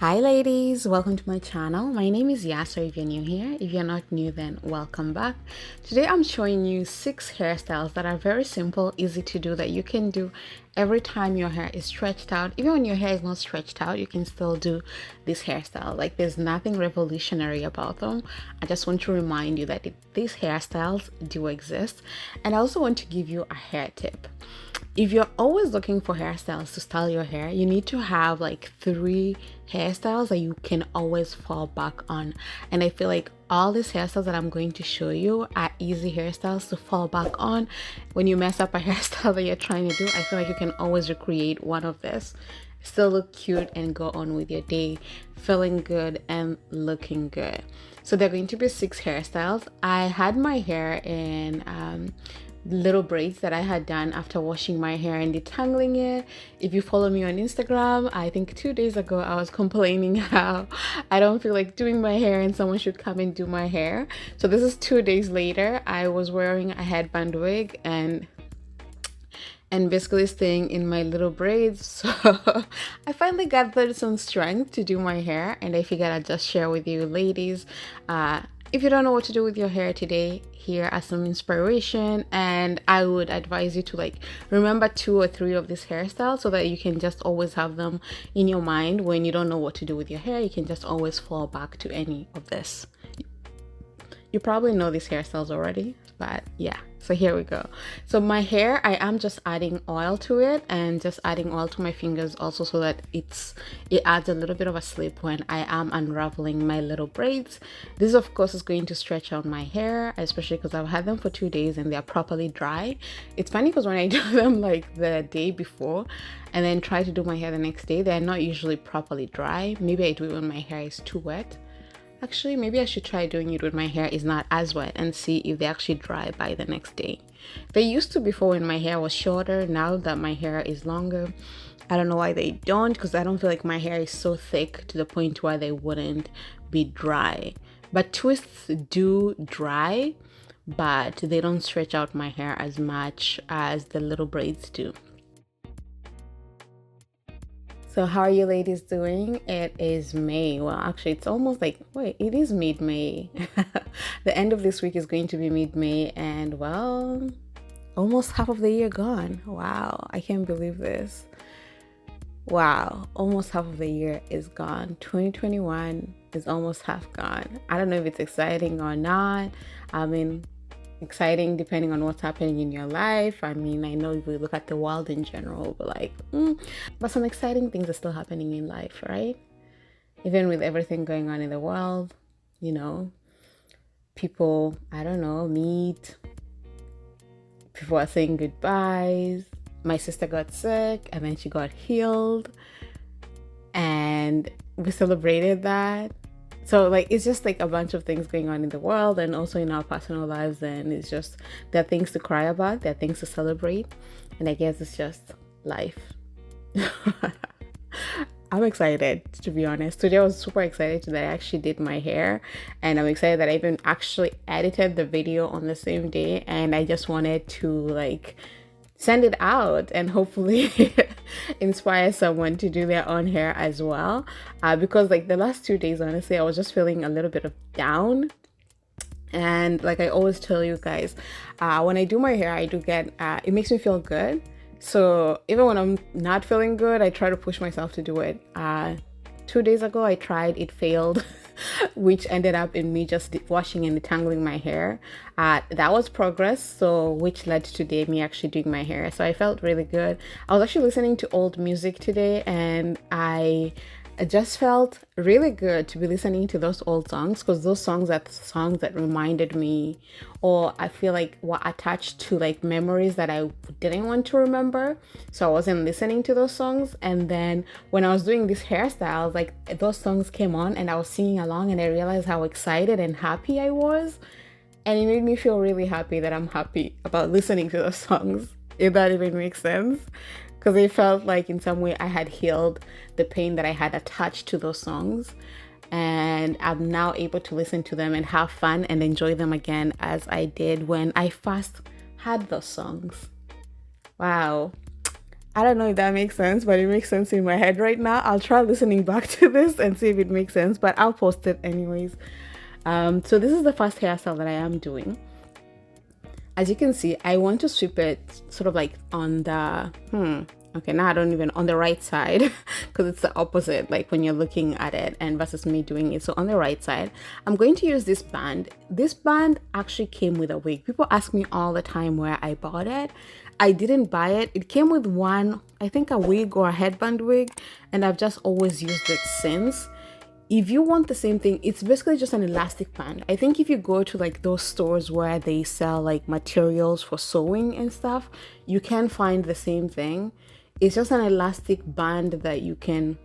Hi ladies, welcome to my channel. My name is Yasser if you're new here. If you're not new, then welcome back. Today I'm showing you 6 hairstyles that are very simple, easy to do, that you can do every time your hair is stretched out. Even when your hair is not stretched out, you can still do this hairstyle. Like, there's nothing revolutionary about them. I just want to remind you that these hairstyles do exist. And I also want to give you a hair tip. If you're always looking for hairstyles to style your hair, you need to have like 3 hairstyles that you can always fall back on. And I feel like all these hairstyles that I'm going to show you are easy hairstyles to fall back on. When you mess up a hairstyle that you're trying to do, I feel like you can always recreate one of this, still look cute and go on with your day feeling good and looking good. So there are going to be 6 hairstyles. I had my hair in little braids that I had done after washing my hair and detangling it. If you follow me on Instagram, I think 2 days ago I was complaining how I don't feel like doing my hair and someone should come and do my hair. So this is 2 days later. I was wearing a headband wig and basically staying in my little braids. So I finally gathered some strength to do my hair, and I figured I'd just share with you ladies. If you don't know what to do with your hair today, here are some inspiration, and I would advise you to like remember 2 or 3 of these hairstyles so that you can just always have them in your mind. When you don't know what to do with your hair, you can just always fall back to any of this. You probably know these hairstyles already, but yeah, so here we go. So my hair, I am just adding oil to it, and just adding oil to my fingers also, so that it adds a little bit of a slip when I am unraveling my little braids. This of course is going to stretch out my hair, especially because I've had them for 2 days and they're properly dry. It's funny because when I do them like the day before and then try to do my hair the next day, they're not usually properly dry. Maybe I do it when my hair is too wet. Actually, maybe I should try doing it when my hair is not as wet and see if they actually dry by the next day. They used to before when my hair was shorter. Now that my hair is longer, I don't know why they don't, because I don't feel like my hair is so thick to the point where they wouldn't be dry. But twists do dry, but they don't stretch out my hair as much as the little braids do. So how are you ladies doing? It is May. Well, actually it's almost like, wait, it is mid-May. The end of this week is going to be mid-May, and well, almost half of the year gone. Wow, I can't believe this. Wow, almost half of the year is gone. 2021 is almost half gone. I don't know if it's exciting or not. I mean, exciting depending on what's happening in your life. I mean, I know if we look at the world in general, but like but some exciting things are still happening in life, right? Even with everything going on in the world, you know, people, I don't know, meet, people are saying goodbyes. My sister got sick and then she got healed, and we celebrated that. So like, it's just like a bunch of things going on in the world and also in our personal lives, and it's just, there are things to cry about, there are things to celebrate, and I guess it's just life. I'm excited, to be honest. Today I was super excited that I actually did my hair, and I'm excited that I even actually edited the video on the same day, and I just wanted to like send it out and hopefully inspire someone to do their own hair as well, because like the last 2 days, honestly, I was just feeling a little bit of down. And like I always tell you guys, when I do my hair, I do get it makes me feel good. So even when I'm not feeling good, I try to push myself to do it. 2 days ago I tried, it failed. Which ended up in me just washing and detangling my hair. That was progress, so which led to today me actually doing my hair. So I felt really good. I was actually listening to old music today, and I just felt really good to be listening to those old songs, because those songs are songs that reminded me, or I feel like were attached to like memories that I didn't want to remember. So I wasn't listening to those songs, and then when I was doing this hairstyle, like those songs came on and I was singing along, and I realized how excited and happy I was, and it made me feel really happy that I'm happy about listening to those songs, if that even makes sense. Because it felt like in some way I had healed the pain that I had attached to those songs, and I'm now able to listen to them and have fun and enjoy them again as I did when I first had those songs. Wow, I don't know if that makes sense, but it makes sense in my head right now. I'll try listening back to this and see if it makes sense, but I'll post it anyways. So this is the first hairstyle that I am doing. As you can see, I want to sweep it sort of like on the okay, now I don't even on the right side because it's the opposite, like when you're looking at it and versus me doing it. So on the right side, I'm going to use this band. This band actually came with a wig. People ask me all the time where I bought it. I didn't buy it. It came with one, I think a wig or a headband wig, and I've just always used it since. If you want the same thing, it's basically just an elastic band. I think if you go to like those stores where they sell like materials for sewing and stuff, you can find the same thing. It's just an elastic band that you can,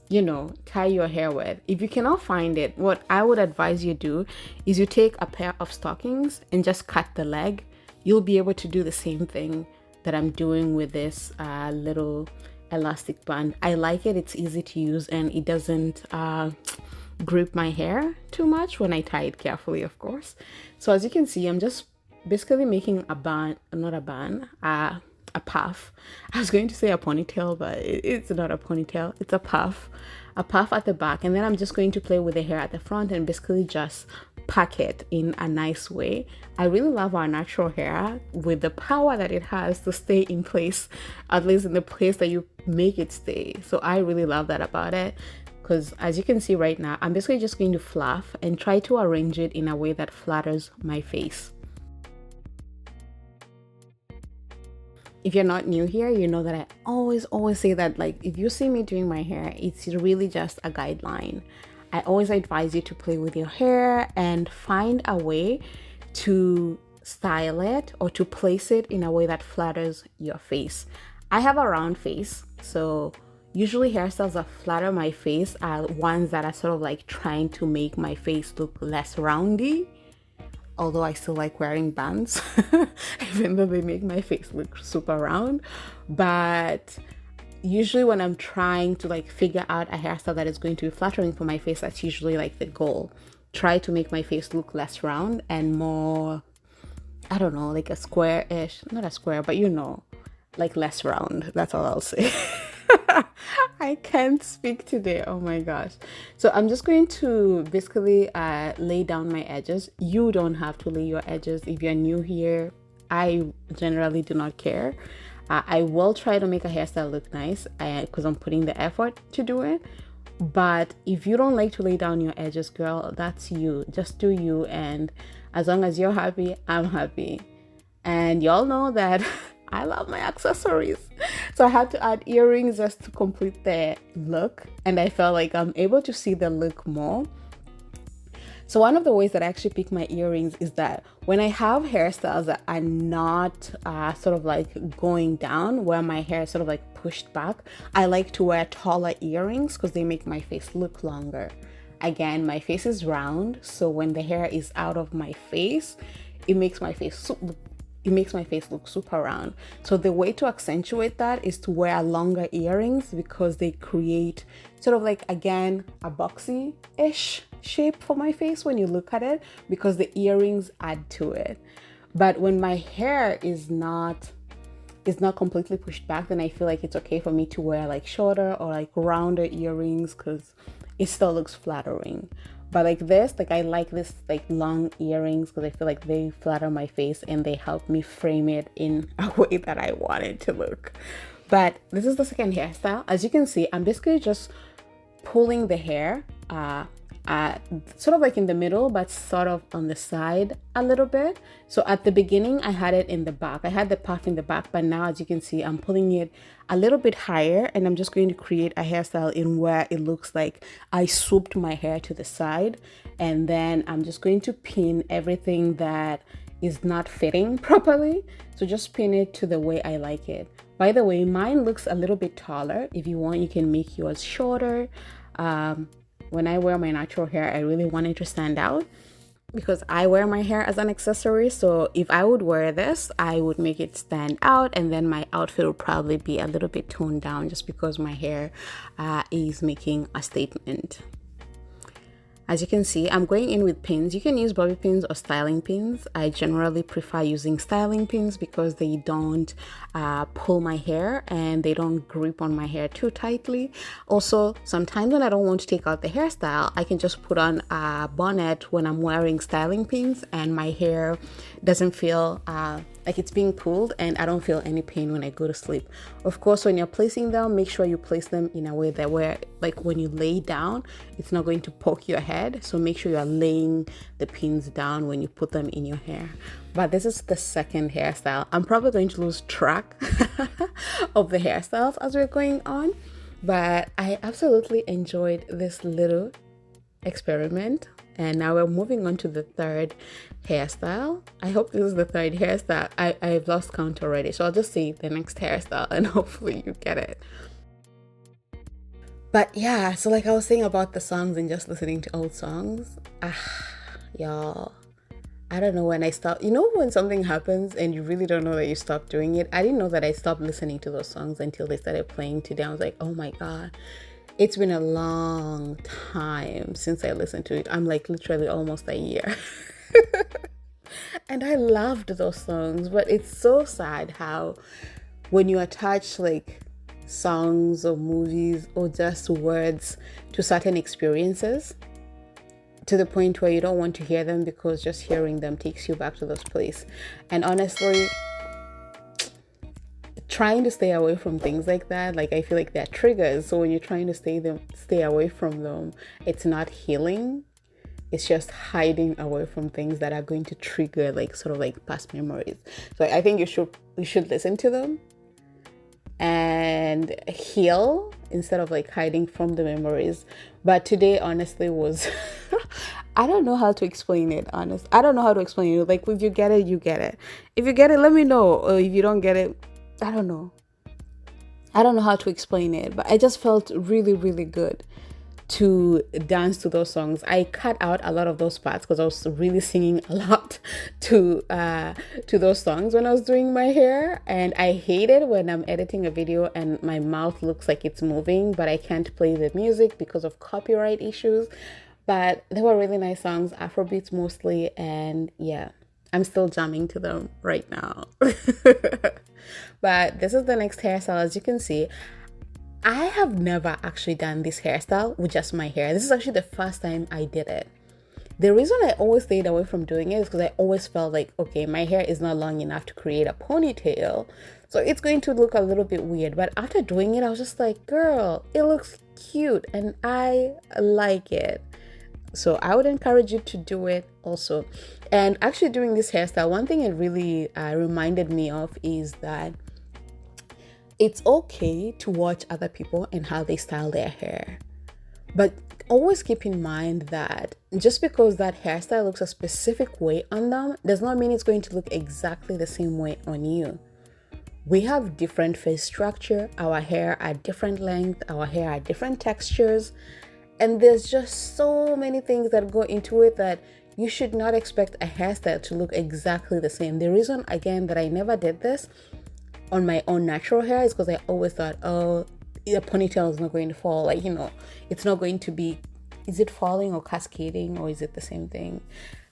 you know, tie your hair with. If you cannot find it, what I would advise you do is you take a pair of stockings and just cut the leg. You'll be able to do the same thing that I'm doing with this little elastic band. I like it. It's easy to use and it doesn't grip my hair too much when I tie it carefully, of course. So as you can see, I'm just basically making a band, not a band, a puff. I was going to say a ponytail, but it's not a ponytail. It's a puff at the back, and then I'm just going to play with the hair at the front and basically just pack it in a nice way. I really love our natural hair with the power that it has to stay in place, at least in the place that you make it stay. So I really love that about it, because as you can see right now, I'm basically just going to fluff and try to arrange it in a way that flatters my face. If you're not new here, you know that I always say that, like, if you see me doing my hair, it's really just a guideline. I always advise you to play with your hair and find a way to style it or to place it in a way that flatters your face. I have a round face, so usually hairstyles that flatter my face are ones that are sort of like trying to make my face look less roundy. Although I still like wearing bands, even though they make my face look super round. But usually when I'm trying to like figure out a hairstyle that is going to be flattering for my face, that's usually like the goal. Try to make my face look less round and more, I don't know, like a square-ish, not a square, but you know, like less round. That's all I'll say. I can't speak today. Oh my gosh. So I'm just going to basically lay down my edges. You don't have to lay your edges if you're new here. I generally do not care. I will try to make a hairstyle look nice because I'm putting the effort to do it. But if you don't like to lay down your edges, girl, that's you. Just do you. And as long as you're happy, I'm happy. And y'all know that I love my accessories. So I had to add earrings just to complete the look. And I felt like I'm able to see the look more. So one of the ways that I actually pick my earrings is that when I have hairstyles that are not sort of like going down, where my hair is sort of like pushed back, I like to wear taller earrings because they make my face look longer. Again, my face is round, so when the hair is out of my face, it makes my face look super round. So the way to accentuate that is to wear longer earrings because they create sort of like, again, a boxy-ish shape for my face when you look at it, because the earrings add to it. But when my hair is not completely pushed back, then I feel like it's okay for me to wear like shorter or like rounder earrings because it still looks flattering. But like this, like I like this like long earrings because I feel like they flatter my face and they help me frame it in a way that I want it to look. But this is the second hairstyle. As you can see, I'm basically just pulling the hair sort of like in the middle, but sort of on the side a little bit. So at the beginning, I had it in the back. I had the puff in the back, but now as you can see, I'm pulling it a little bit higher, and I'm just going to create a hairstyle in where it looks like I swooped my hair to the side, and then I'm just going to pin everything that is not fitting properly. So just pin it to the way I like it. By the way, mine looks a little bit taller. If you want, you can make yours shorter. When I wear my natural hair, I really want it to stand out because I wear my hair as an accessory. So if I would wear this, I would make it stand out, and then my outfit would probably be a little bit toned down just because my hair is making a statement. As you can see, I'm going in with pins. You can use bobby pins or styling pins. I generally prefer using styling pins because they don't pull my hair and they don't grip on my hair too tightly. Also, sometimes when I don't want to take out the hairstyle, I can just put on a bonnet when I'm wearing styling pins and my hair doesn't feel like it's being pulled, and I don't feel any pain when I go to sleep. Of course, when you're placing them, make sure you place them in a way that where, like, when you lay down, it's not going to poke your head. So make sure you are laying the pins down when you put them in your hair. But this is the second hairstyle. I'm probably going to lose track of the hairstyles as we're going on, but I absolutely enjoyed this little experiment. And now we're moving on to the third hairstyle. I hope this is the third hairstyle. I've lost count already, so I'll just say the next hairstyle and hopefully you get it. But yeah, so like I was saying about the songs and just listening to old songs, y'all, I don't know when I stopped. You know when something happens and you really don't know that you stopped doing it? I didn't know that I stopped listening to those songs until they started playing today. I was like, oh my God. It's been a long time since I listened to it. I'm like literally almost a year. And I loved those songs, but it's so sad how when you attach like songs or movies or just words to certain experiences to the point where you don't want to hear them because just hearing them takes you back to those places. And honestly, trying to stay away from things like that, like I feel like they're triggers. So when you're trying to stay away from them, it's not healing. It's just hiding away from things that are going to trigger like sort of like past memories. So I think you should listen to them and heal instead of like hiding from the memories. But today honestly was I don't know how to explain it, honest. I don't know how to explain it. Like if you get it, you get it. If you get it, let me know. Or if you don't get it, I don't know. I don't know how to explain it, but I just felt really, really good to dance to those songs. I cut out a lot of those parts because I was really singing a lot to those songs when I was doing my hair, and I hate it when I'm editing a video and my mouth looks like it's moving, but I can't play the music because of copyright issues. But they were really nice songs, Afrobeats mostly, and yeah, I'm still jamming to them right now. But this is the next hairstyle. As you can see, I have never actually done this hairstyle with just my hair. This is actually the first time I did it. The reason I always stayed away from doing it is because I always felt like, okay, my hair is not long enough to create a ponytail, so it's going to look a little bit weird. But after doing it, I was just like, girl, it looks cute and I like it. So I would encourage you to do it also. And actually doing this hairstyle, one thing it really reminded me of is that it's okay to watch other people and how they style their hair. But always keep in mind that just because that hairstyle looks a specific way on them does not mean it's going to look exactly the same way on you. We have different face structure, our hair are different length, our hair are different textures, and there's just so many things that go into it that you should not expect a hairstyle to look exactly the same. The reason, again, that I never did this on my own natural hair is because I always thought, oh, the ponytail is not going to fall. Like, you know, it's not going to be, is it falling or cascading or is it the same thing?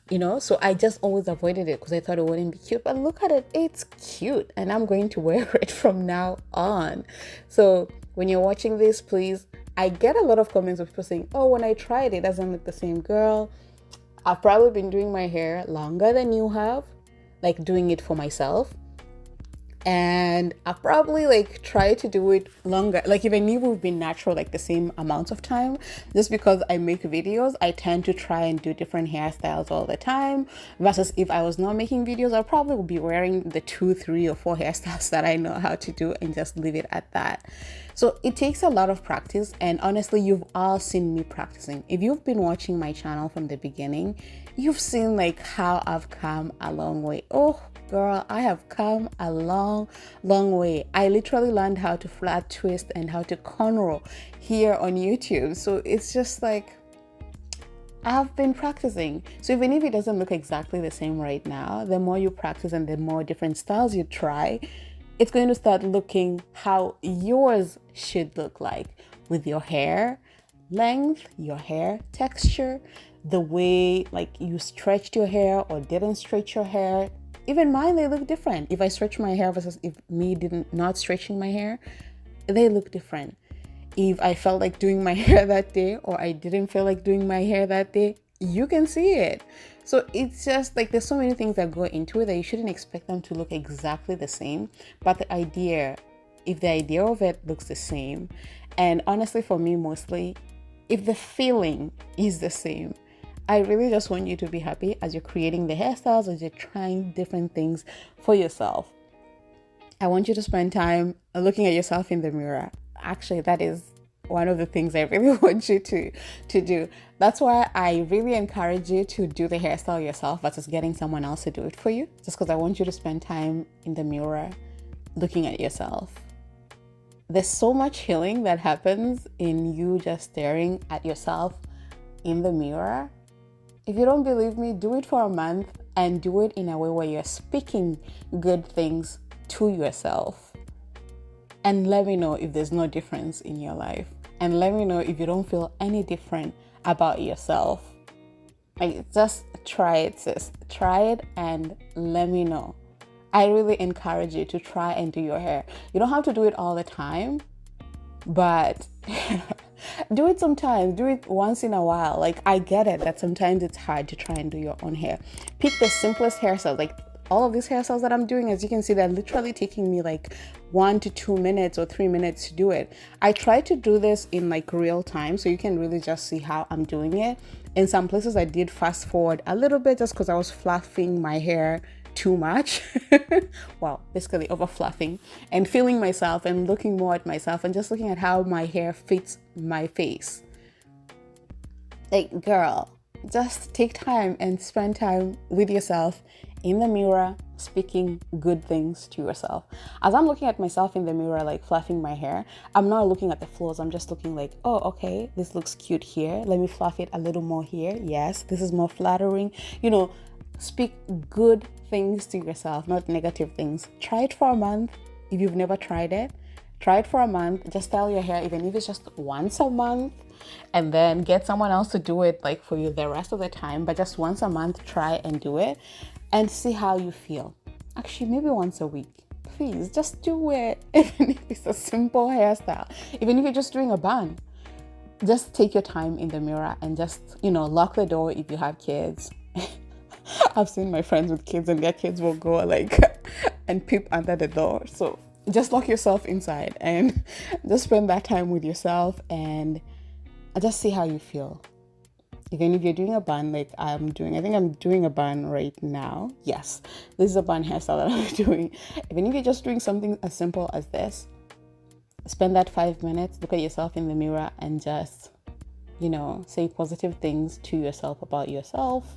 You know, so I just always avoided it because I thought it wouldn't be cute. But look at it, it's cute. And I'm going to wear it from now on. So when you're watching this, please, I get a lot of comments of people saying, oh, when I tried it doesn't look the same. Girl, I've probably been doing my hair longer than you have, like doing it for myself. And I probably like try to do it longer, like even if we've been natural like the same amount of time. Just because I make videos, I tend to try and do different hairstyles all the time, versus if I was not making videos, I probably would be wearing the 2, 3 or 4 hairstyles that I know how to do and just leave it at that. So it takes a lot of practice, and honestly, you've all seen me practicing. If you've been watching my channel from the beginning, you've seen like how I've come a long way. Oh girl, I have come a long way. I literally learned how to flat twist and how to cornrow here on YouTube. So it's just like I've been practicing. So even if it doesn't look exactly the same right now, the more you practice and the more different styles you try, it's going to start looking how yours should look like with your hair, length, your hair texture, the way like you stretched your hair or didn't stretch your hair. Even mine, they look different. If I stretch my hair versus if me didn't not stretching my hair, they look different. If I felt like doing my hair that day or I didn't feel like doing my hair that day, you can see it. So it's just like there's so many things that go into it that you shouldn't expect them to look exactly the same. But the idea, if the idea of it looks the same, and honestly for me mostly, if the feeling is the same, I really just want you to be happy as you're creating the hairstyles, as you're trying different things for yourself. I want you to spend time looking at yourself in the mirror. Actually, that is one of the things I really want you to do. That's why I really encourage you to do the hairstyle yourself versus getting someone else to do it for you. Just because I want you to spend time in the mirror looking at yourself. There's so much healing that happens in you just staring at yourself in the mirror. If you don't believe me, do it for a month and do it in a way where you're speaking good things to yourself. And let me know if there's no difference in your life. And let me know if you don't feel any different about yourself. Like, just try it, sis. Try it and let me know. I really encourage you to try and do your hair. You don't have to do it all the time, but do it sometimes. Do it once in a while. Like, I get it that sometimes it's hard to try and do your own hair. Pick the simplest hairstyles. Like, all of these hairstyles that I'm doing, as you can see, they're literally taking me like 1 to 2 minutes or 3 minutes to do it. I try to do this in like real time so you can really just see how I'm doing it. In some places I did fast forward a little bit just because I was fluffing my hair too much. Well, basically over fluffing and feeling myself and looking more at myself and just looking at how my hair fits my face. Like, girl, just take time and spend time with yourself in the mirror, speaking good things to yourself. As I'm looking at myself in the mirror, like fluffing my hair, I'm not looking at the flaws. I'm just looking like, oh, okay, this looks cute here. Let me fluff it a little more here. Yes, this is more flattering. You know, speak good things to yourself, not negative things. Try it for a month. If you've never tried it, try it for a month. Just style your hair, even if it's just once a month, and then get someone else to do it like for you the rest of the time. But just once a month, try and do it and see how you feel. Actually, maybe once a week. Please just do it. Even if it's a simple hairstyle, even if you're just doing a bun, just take your time in the mirror and just, lock the door if you have kids. I've seen my friends with kids and their kids will go like and peep under the door. So just lock yourself inside and just spend that time with yourself and just see how you feel. Even if you're doing a bun like I think I'm doing a bun right now. Yes, this is a bun hairstyle that I'm doing. Even if you're just doing something as simple as this, spend that 5 minutes, look at yourself in the mirror and just, say positive things to yourself about yourself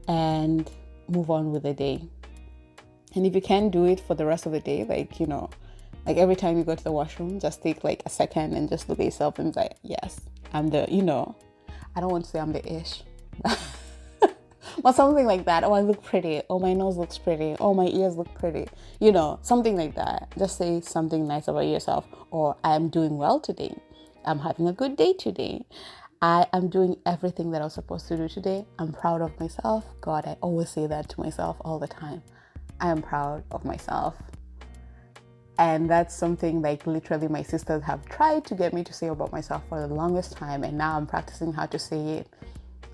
and move on with the day. And if you can't do it for the rest of the day, like every time you go to the washroom, just take like a second and just look at yourself and be like, yes, I'm the, I don't want to say I'm the ish, but something like that. Oh, I look pretty. Oh, my nose looks pretty. Oh, my ears look pretty. Something like that. Just say something nice about yourself. Or I'm doing well today. I'm having a good day today. I am doing everything that I was supposed to do today. I'm proud of myself. God, I always say that to myself all the time. I am proud of myself. And that's something like literally my sisters have tried to get me to say about myself for the longest time. And now I'm practicing how to say it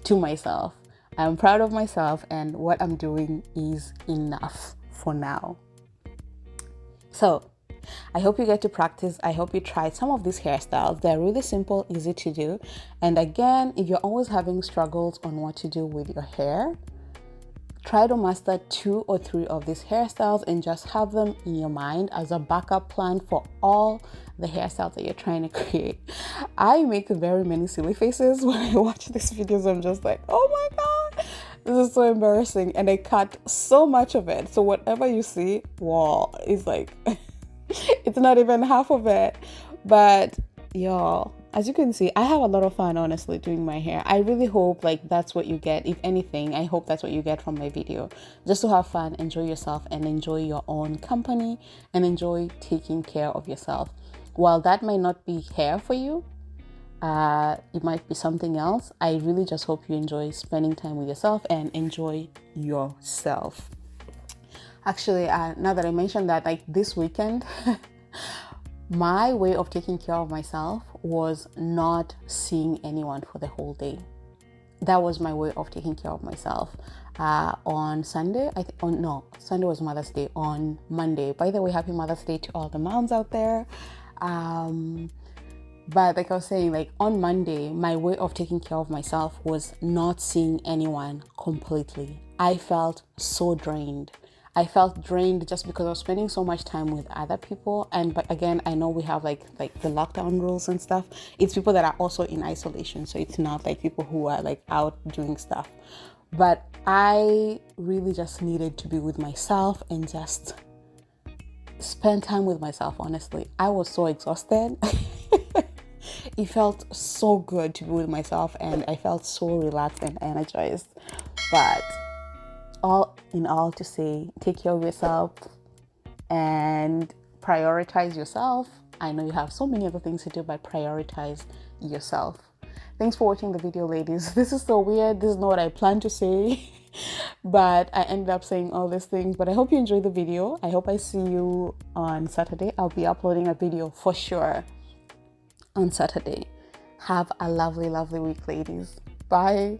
to myself. I'm proud of myself and what I'm doing is enough for now. So I hope you get to practice. I hope you try some of these hairstyles. They're really simple, easy to do. And again, if you're always having struggles on what to do with your hair, try to master 2 or 3 of these hairstyles and just have them in your mind as a backup plan for all the hairstyles that you're trying to create. I make very many silly faces when I watch these videos. I'm just like, oh my God, this is so embarrassing. And I cut so much of it. So whatever you see, wow, it's like, it's not even half of it. But y'all, as you can see, I have a lot of fun, honestly, doing my hair. I really hope like that's what you get. If anything, I hope that's what you get from my video. Just to have fun, enjoy yourself and enjoy your own company and enjoy taking care of yourself. While that might not be hair for you, it might be something else. I really just hope you enjoy spending time with yourself and enjoy yourself. Actually, now that I mentioned that, like this weekend, my way of taking care of myself was not seeing anyone for the whole day. That was my way of taking care of myself. On Sunday, Sunday was Mother's Day. On Monday, by the way, happy Mother's Day to all the moms out there. But like I was saying, like on Monday, my way of taking care of myself was not seeing anyone completely. I felt so drained. I felt drained just because I was spending so much time with other people. But again, I know we have like the lockdown rules and stuff. It's people that are also in isolation. So it's not like people who are like out doing stuff. But I really just needed to be with myself and just spend time with myself, honestly. I was so exhausted. It felt so good to be with myself and I felt so relaxed and energized. But all in all, to say, take care of yourself and prioritize yourself. I know you have so many other things to do, but prioritize yourself. Thanks for watching the video, ladies. This is so weird. This is not what I planned to say, but I ended up saying all these things. But I hope you enjoyed the video. I hope I see you on Saturday. I'll be uploading a video for sure on Saturday. Have a lovely, lovely week, ladies. Bye.